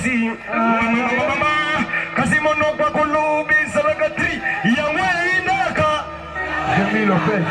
pasi kasi monokwa kulubi salakatri yangwe inaka Jimmy Lopez.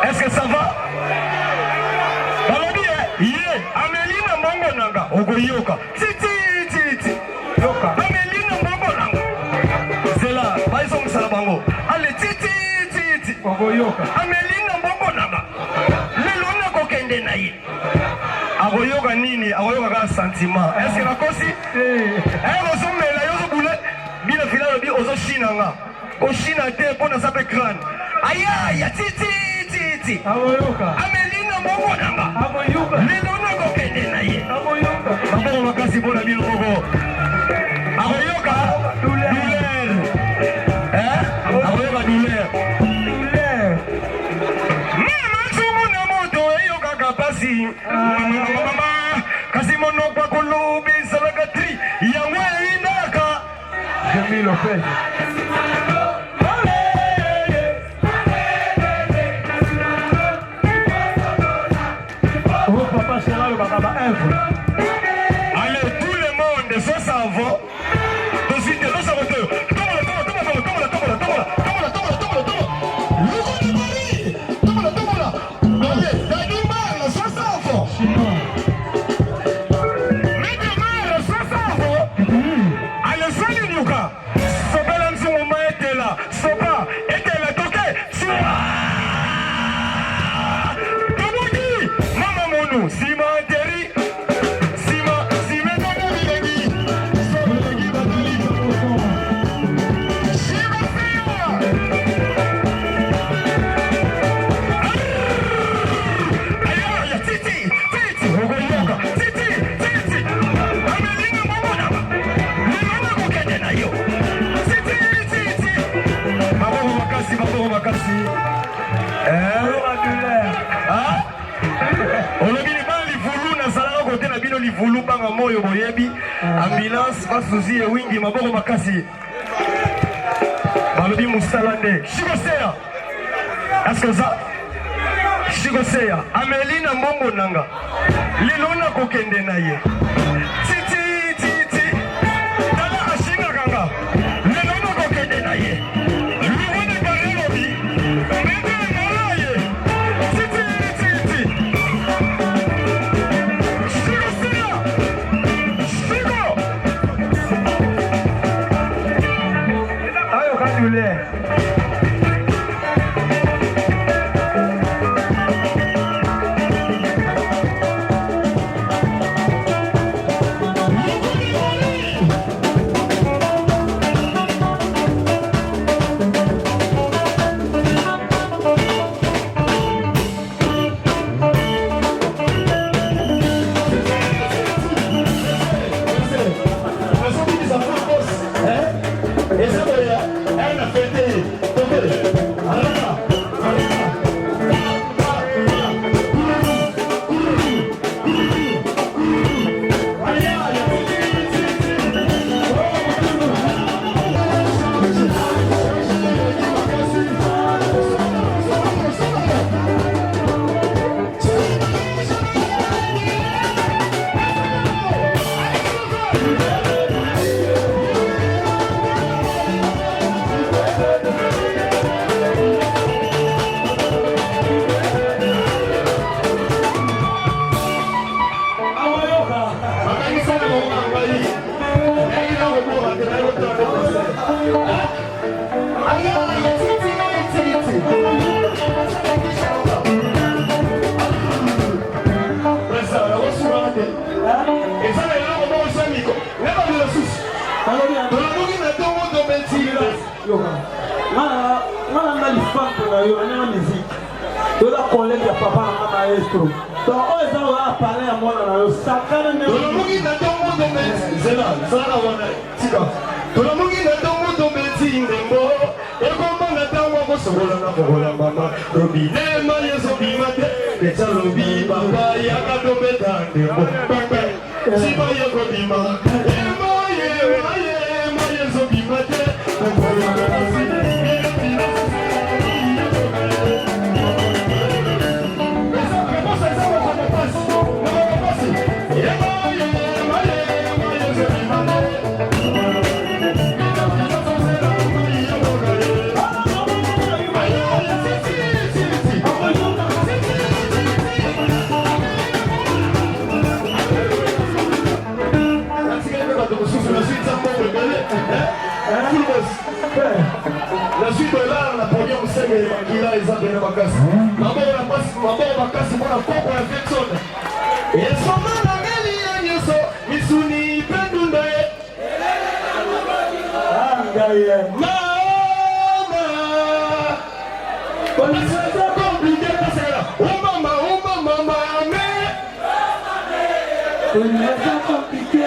Est-ce que ça va? Amelina Mbongo Nanga, Ogoyoka. Titi. Yoka. Amelina Mbongo Nanga. C'est là, Baison Salabango. Allez, titi. Ogoyoka. Amelina Mbongo Nanga. Lelona kokende na ye. Agoyoka nini? Agoyoka ka sentiment. Est-ce que la kosi? Rosomela yozo boule. Bila filalo bi ozo shinanga. O shina te pona sape crâne. Aya, titi. Agoyoka. Amelina Mbongo Nanga. Agoyoka. Lelona kokende na ye. Agoyoka. Maboko makasi bona bino moko. Agoyoka douleur. Agoyoka douleur. Mama sumu na moto eyoka kapasi. Mama kasi monokwa kulubi salakatri yangwe inaka. Jimmy Lopez. Oh papa sera le bakaba œuvre. Allez, tout le monde, ça s'en va. De suite, ça s'en va. Livulu banga moyo boyebi ambulance basuzi e wingi maboko makasi balobi musalande shikoseya est-ce que ça shikoseya Amelina Mbongo Nanga lilona kokende na ye titi tala ashinga kanga lilona kokende na ye lilona karelobi mende na ye titi Mana l'histoire na yo na musique. To la collègue ya papa na maestro. Donc on est là parler à moi na yo sakana ne. To mungi na tongo do meti. Zela, sala wana. Tika. To mungi na tongo do meti ndembo. E komba na tango ko sobola na bola mama. Robi ne ma yeso bi mate. Becha robi baba ya ka do beta ndembo. Baba. Si ba ye ko bi ma. E ma yeso bi mate. La suite de l'art, la première scène qui a les abonnés Bakassi. Maman Bakassi, mon propre réflexion. Et son nom, la Mélie, Yoso, Misuni, Pendunde. Maman, c'est compliqué, c'est là. Oh maman, mais. C'est compliqué.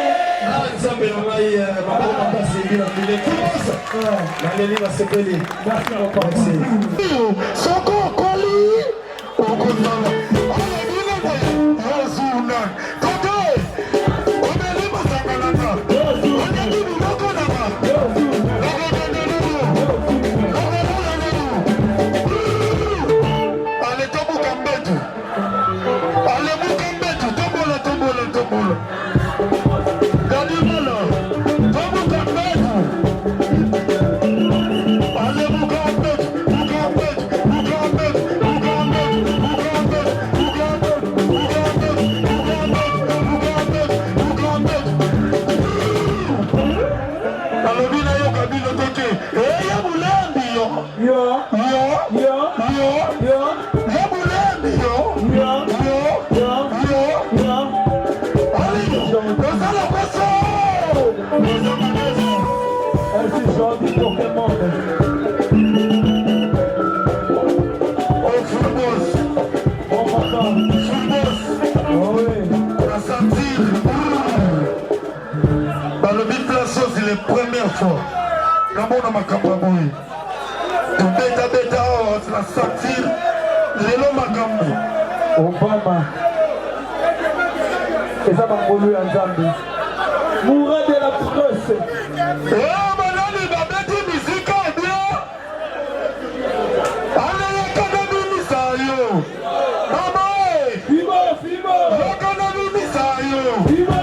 Les premières fois, quand on a ma campagne, tu bêta, on va sortir, les longs magambo. Obama, et ça m'a voulu en Zambie. Mourra de la presse. Oh, madame, il va mettre musique en bien. Allez, il y a qu'un ami, ça y est. Maman, Fibo. il y a qu'un ami, ça y est. Fibo.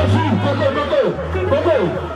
Coco, Coco, Coco.